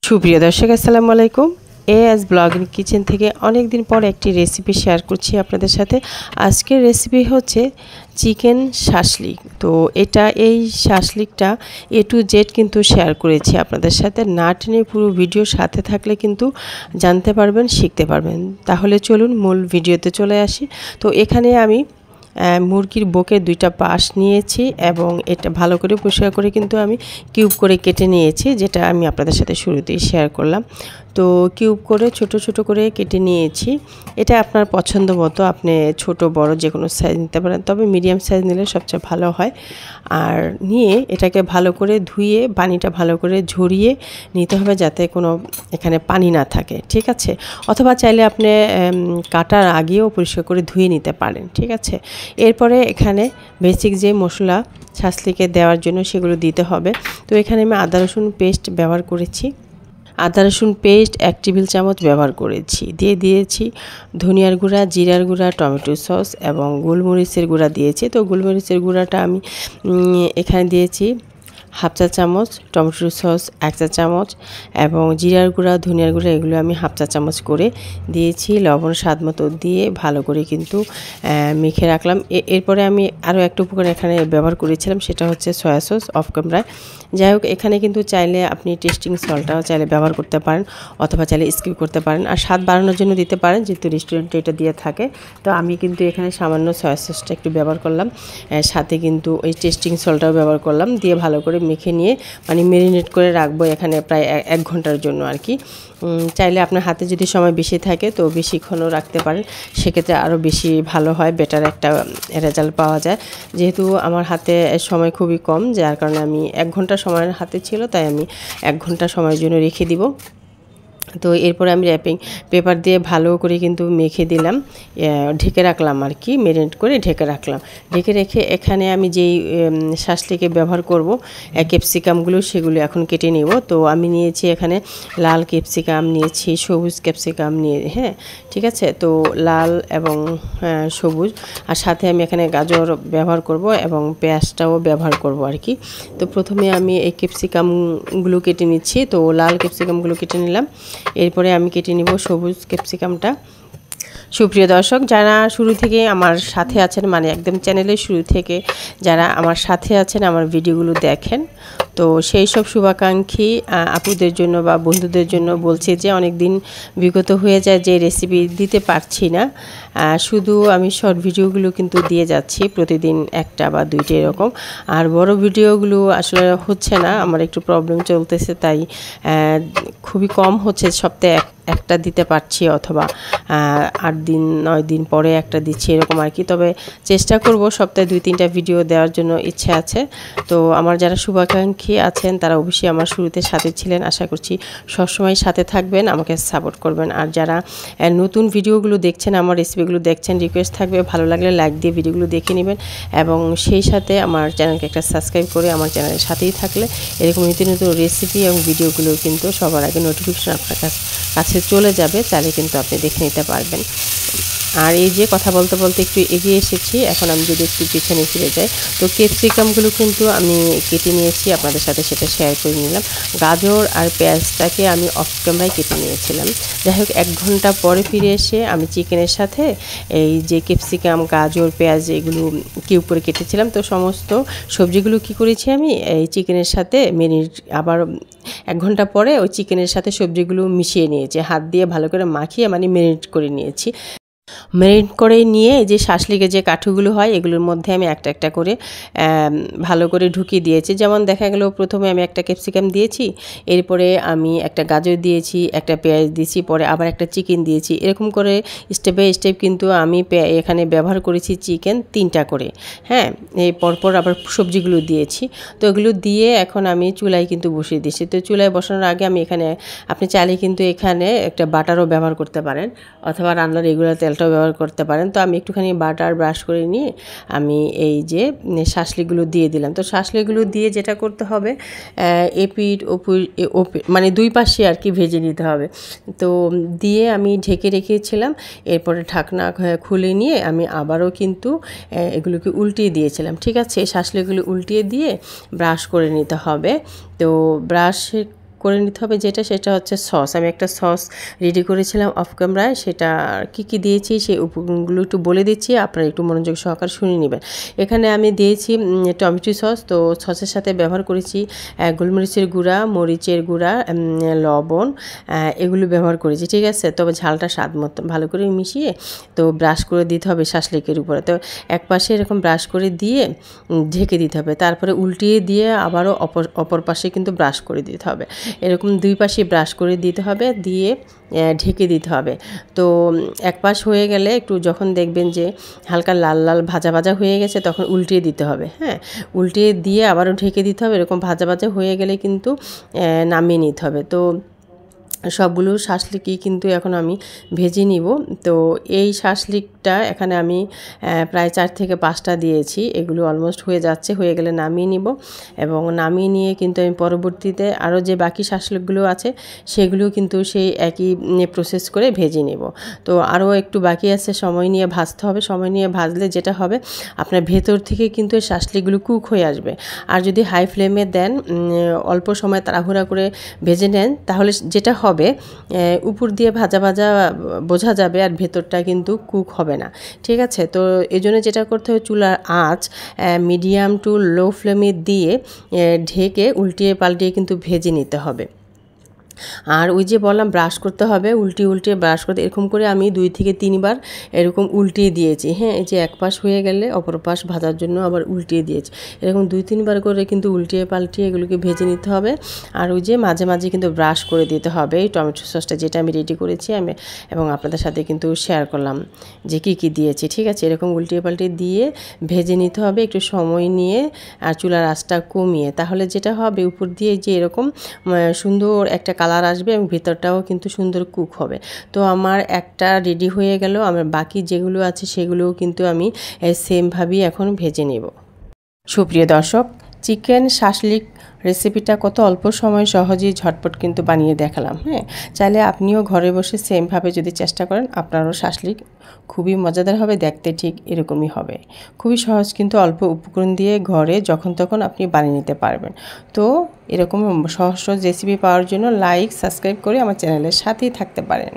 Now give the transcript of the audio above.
সুপ্রিয় দর্শক আসসালামু আলাইকুম। এএস ব্লগিং কিচেন থেকে অনেক দিন পর একটি রেসিপি শেয়ার করছি আপনাদের সাথে। আজকের রেসিপি হচ্ছে চিকেন শাসলিক। তো এই শাসলিকটা A to Z কিন্তু শেয়ার করেছি আপনাদের সাথে। না টেনে পুরো ভিডিও সাথে থাকলে কিন্তু জানতে পারবেন, শিখতে পারবেন। তাহলে চলুন মূল ভিডিওতে চলে আসি। তো এখানে আমি মুরগির বুকের দুইটা পাশ নিয়েছি এবং এটা ভালো করে পরিষ্কার করে কিন্তু আমি কিউব করে কেটে নিয়েছি, যেটা আমি আপনাদের সাথে শুরুতেই শেয়ার করলাম। তো কিউব করে ছোট ছোট করে কেটে নিয়েছি। এটা আপনার পছন্দ মতো আপনি ছোট বড় যে কোনো সাইজ নিতে পারেন, তবে মিডিয়াম সাইজ নিলে সবচেয়ে ভালো হয়। আর নিয়ে এটাকে ভালো করে ধুয়ে পানিটা ভালো করে ঝরিয়ে নিতে হবে, যাতে কোনো এখানে পানি না থাকে, ঠিক আছে। অথবা চাইলে আপনি কাটার আগেও পরিষ্কার করে ধুয়ে নিতে পারেন, ঠিক আছে। এরপরে এখানে বেসিক যে মশলা শাসলিকে দেওয়ার জন্য সেগুলো দিতে হবে। তো এখানে আমি আদা রসুন পেস্ট ব্যবহার করেছি। আদা রসুন পেস্ট 1 টেবিল চামচ ব্যবহার করেছি। দিয়েছি ধনিয়ার গুঁড়া, জিরার গুঁড়া, টমেটো সস এবং গোলমরিচের গুঁড়া দিয়েছি। তো গোলমরিচের গুঁড়াটা আমি এখানে দিয়েছি হাফ চা চামচ, টমেটো সস 1 চা চামচ এবং জিরার গুঁড়া, ধনিয়ার গুঁড়া এগুলো আমি হাফ চা চামচ করে দিয়েছি। লবণ স্বাদ মতো দিয়ে ভালো করে কিন্তু মেখে রাখলাম। এরপরে আমি আরও একটা উপকরণ এখানে ব্যবহার করেছিলাম, সেটা হচ্ছে সয়া সস অফ ক্যামেরায়। যাই হোক, এখানে কিন্তু চাইলে আপনি টেস্টিং সল্টটাও চাইলে ব্যবহার করতে পারেন, অথবা চাইলে স্কিপ করতে পারেন। আর স্বাদ বাড়ানোর জন্য দিতে পারেন, যেহেতু রেস্টুরেন্টে এটা দিয়ে থাকে। তো আমি কিন্তু এখানে সামান্য সয়া সসটা একটু ব্যবহার করলাম, সাথে কিন্তু ওই টেস্টিং সল্টটাও ব্যবহার করলাম। দিয়ে ভালো করে মেখে নিয়ে ম্যারিনেট করে রাখবো এখানে প্রায় 1 ঘন্টার জন্য আর কি। চাইলে আপনার হাতে যদি সময় বেশি থাকে তো বেশিক্ষণও রাখতে পারেন, সেক্ষেত্রে আরও বেশি ভালো হয়, বেটার একটা রেজাল্ট পাওয়া যায়। যেহেতু আমার হাতে সময় খুবই কম, যার কারণে আমি 1 ঘন্টা সময়ের হাতে ছিল, তাই আমি 1 ঘন্টা সময়ের জন্য রেখে দিব। তো এরপরে আমি র্যাপিং পেপার দিয়ে ভালো করে কিন্তু মেখে দিলাম, ঢেকে রাখলাম আর কি, ম্যারিনেট করে ঢেকে রাখলাম। ঢেকে রেখে এখানে আমি যেই শাসলিকে ব্যবহার করব ক্যাপসিকামগুলো, সেগুলো এখন কেটে নেব। তো আমি নিয়েছি এখানে লাল ক্যাপসিকাম নিয়েছি, সবুজ ক্যাপসিকাম নিয়ে, হ্যাঁ ঠিক আছে। তো লাল এবং সবুজ, আর সাথে আমি এখানে গাজর ব্যবহার করব এবং পেঁয়াজটাও ব্যবহার করব আর কি। তো প্রথমে আমি এই ক্যাপসিকামগুলো কেটে নিচ্ছি। তো লাল ক্যাপসিকামগুলো কেটে নিলাম, এরপরে আমি কেটে নিব সবুজ ক্যাপসিকামটা। সুপ্রিয় দর্শক, যারা শুরু থেকে আমার সাথে আছেন, একদম চ্যানেলের শুরু থেকে যারা আমার সাথে আছেন, আমার ভিডিওগুলো দেখেন, তো সেই সব শুভাকাঙ্ক্ষী আপুদের জন্য বা বন্ধুদের জন্য বলছি যে অনেক দিন বিগত হয়ে যায় যে রেসিপি দিতে পারছি না। শুধু আমি শর্ট ভিডিওগুলো কিন্তু দিয়ে যাচ্ছি, প্রতিদিন 1টা বা 2টা এরকম। আর বড় ভিডিওগুলো আসলে হচ্ছে না, আমার একটু প্রবলেম চলতেছে, তাই খুবই কম হচ্ছে। সপ্তাহে একটা দিতে পারছি, অথবা 8 দিন 9 দিন পরে একটা দিচ্ছি এরকম আর কি। তবে চেষ্টা করব সপ্তাহে 2-3টা ভিডিও দেওয়ার জন্য, ইচ্ছে আছে। তো আমার যারা শুভাকাঙ্ক্ষী আছেন তারা অবশ্যই আমার শুরুতে সাথে ছিলেন, আশা করছি সবসময় সাথে থাকবেন, আমাকে সাপোর্ট করবেন। আর যারা নতুন ভিডিওগুলো দেখছেন, আমার রেসিপিগুলো দেখছেন, রিকোয়েস্ট থাকবে ভালো লাগলে লাইক দিয়ে ভিডিওগুলো দেখে নেবেন, এবং সেই সাথে আমার চ্যানেলকে একটা সাবস্ক্রাইব করে আমার চ্যানেলের সাথেই থাকলে এরকম নতুন নতুন রেসিপি এবং ভিডিওগুলো কিন্তু সবার আগে নোটিফিকেশন আপনার কাছে চলে যাবে, চাইলে কিন্তু আপনি দেখে নিতে পারবেন। আর এই যে কথা বলতে বলতে একটু এগিয়ে এসেছি, এখন আমি যদি একটু পিছনে ফিরে যাই, তো ক্যাপসিকামগুলো কিন্তু আমি কেটে নিয়েছি, আপনাদের সাথে সেটা শেয়ার করে নিলাম। গাজর আর পেঁয়াজটাকে আমি অফ ক্যামেরায় কেটে নিয়েছিলাম। যাই হোক, 1 ঘন্টা পরে ফিরে এসে আমি চিকেনের সাথে এই যে ক্যাপসিকাম, গাজর, পেঁয়াজ এগুলো কিউব করে কেটেছিলাম, তো সমস্ত সবজিগুলো কি করেছি আমি এই চিকেনের সাথে আবার 1 ঘন্টা পরে ওই চিকেনের সাথে সবজিগুলো মিশিয়ে নিয়েছি, হাত দিয়ে ভালো করে মাখিয়ে ম্যারিনেট করে নিয়েছি। ম্যারিনেট করে নিয়ে যে শাসলিকের যে কাঠুগুলো হয় এগুলোর মধ্যে আমি একটা একটা করে ভালো করে ঢুকিয়ে দিয়েছি। যেমন দেখা গেল প্রথমে আমি একটা ক্যাপসিকাম দিয়েছি, এরপরে আমি একটা গাজর দিয়েছি, একটা পেঁয়াজ দিয়েছি, পরে আবার একটা চিকেন দিয়েছি। এরকম করে স্টেপ বাই স্টেপ কিন্তু আমি এখানে ব্যবহার করেছি চিকেন 3টা করে, হ্যাঁ। এই পরপর আবার সবজিগুলো দিয়েছি। তো এগুলো দিয়ে এখন আমি চুলায় কিন্তু বসিয়ে দিয়েছি। তো চুলায় বসানোর আগে আমি এখানে, আপনি চাইলে কিন্তু এখানে একটা বাটারও ব্যবহার করতে পারেন, অথবা রান্নার রেগুলার তেলটাও ব্যবহার করতে পারেন। তো আমি একটুখানি বাটার ব্রাশ করে নিয়ে আমি এই যে শাসলিকগুলো দিয়ে দিলাম। তো শাসলিকগুলো দিয়ে যেটা করতে হবে, এপিঠ ওপিঠ দুই পাশে আর কি ভেজে নিতে হবে। তো দিয়ে আমি ঢেকে রেখেছিলাম, এরপরে ঢাকনা খুলে নিয়ে আমি আবারও কিন্তু এগুলোকে উল্টিয়ে দিয়েছিলাম, ঠিক আছে। এই শাসলিকগুলো উল্টিয়ে দিয়ে ব্রাশ করে নিতে হবে। তো ব্রাশ করে নিতে হবে যেটা, সেটা হচ্ছে সস। আমি একটা সস রেডি করেছিলাম অফ ক্যামেরায়, সেটা কি দিয়েছি সেই উপকরণগুলো একটু বলে দিচ্ছি, আপনারা একটু মনোযোগ সহকারে শুনে নেবেন। এখানে আমি দিয়েছি টমেটো সস। তো সসের সাথে ব্যবহার করেছি গোলমরিচের গুঁড়া, মরিচের গুঁড়া, লবণ, এগুলো ব্যবহার করেছি, ঠিক আছে। তবে ঝালটা স্বাদ মতো ভালো করে মিশিয়ে তো ব্রাশ করে দিতে হবে শাসলিকের উপরে। তো এক পাশে এরকম ব্রাশ করে দিয়ে ঢেকে দিতে হবে, তারপরে উল্টিয়ে দিয়ে আবারও অপর পাশে কিন্তু ব্রাশ করে দিতে হবে। এরকম দুই পাশে ব্রাশ করে দিতে হবে, দিয়ে ঢেকে দিতে হবে। তো এক পাশ হয়ে গেলে একটু যখন দেখবেন যে হালকা লাল লাল ভাজা ভাজা হয়ে গেছে, তখন উল্টিয়ে দিতে হবে। হ্যাঁ, উল্টিয়ে দিয়ে আবারও ঢেকে দিতে হবে। এরকম ভাজা ভাজা হয়ে গেলে কিন্তু নামিয়ে নিতে হবে। তো সবগুলো শাসলিকই কিন্তু এখন আমি ভেজে নিব। তো এই শাসলিকটা এখানে আমি প্রায় 4 থেকে 5টা দিয়েছি। এগুলো অলমোস্ট হয়ে যাচ্ছে, হয়ে গেলে নামিয়ে নিব। এবং নামিয়ে নিয়ে কিন্তু আমি পরবর্তীতে আরও যে বাকি শাসলিকগুলো আছে সেগুলো কিন্তু সেই একই প্রসেস করে ভেজে নেব। তো আরও একটু বাকি আছে, সময় নিয়ে ভাজতে হবে। সময় নিয়ে ভাজলে যেটা হবে, আপনার ভেতর থেকে কিন্তু এই শাসলিকগুলো কুক হয়ে আসবে। আর যদি হাই ফ্লেমে দেন, অল্প সময় তাড়াহুড়া করে ভেজে নেন, তাহলে যেটা হবে উপর দিয়ে ভাজা ভাজা বোঝা যাবে, আর ভেতরটা কিন্তু কুক হবে না, ঠিক আছে। তো এই জন্য যেটা করতে হবে, চুলার আঁচ মিডিয়াম টু লো ফ্লেমে দিয়ে ঢেকে উল্টিয়ে পাল্টিয়ে কিন্তু ভেজে নিতে হবে। আর ওই যে বললাম ব্রাশ করতে হবে, উল্টিয়ে ব্রাশ করতে, এরকম করে আমি 2 থেকে 3 বার এরকম উল্টিয়ে দিয়েছি। হ্যাঁ, এই যে এক পাশ হয়ে গেলে অপর পাশ ভাজার জন্য আবার উল্টিয়ে দিয়েছি। এরকম 2-3 বার করে কিন্তু উল্টিয়ে পাল্টিয়ে এগুলোকে ভেজে নিতে হবে। আর ওই যে মাঝে মাঝে কিন্তু ব্রাশ করে দিতে হবে এই টমেটো সসটা, যেটা আমি রেডি করেছি এবং আপনাদের সাথে কিন্তু শেয়ার করলাম যে কি দিয়েছি, ঠিক আছে। এরকম উল্টিয়ে পাল্টিয়ে দিয়ে ভেজে নিতে হবে একটু সময় নিয়ে, আর চুলার আঁচটা কমিয়ে। তাহলে যেটা হবে, উপর দিয়ে যে এরকম সুন্দর একটা কালার আসবে এবং ভিতরটাও কিন্তু সুন্দর কুক হবে। তো আমার একটা রেডি হয়ে গেল, আমার বাকি যেগুলো আছে সেগুলোও কিন্তু আমি সেমভাবেই এখন ভেজে নেব। সুপ্রিয় দর্শক, চিকেন শাসলিক রেসিপিটা কত অল্প সময় সহজেই ঝটপট কিন্তু বানিয়ে দেখালাম। হ্যাঁ, চাইলে আপনিও ঘরে বসে সেমভাবে যদি চেষ্টা করেন, আপনারও শাসলিক খুবই মজাদার হবে, দেখতে ঠিক এরকমই হবে। খুবই সহজ, কিন্তু অল্প উপকরণ দিয়ে ঘরে যখন তখন আপনি বানিয়ে নিতে পারবেন। তো এরকম সহজ রেসিপি পাওয়ার জন্য লাইক সাবস্ক্রাইব করে আমার চ্যানেলের সাথেই থাকতে পারেন।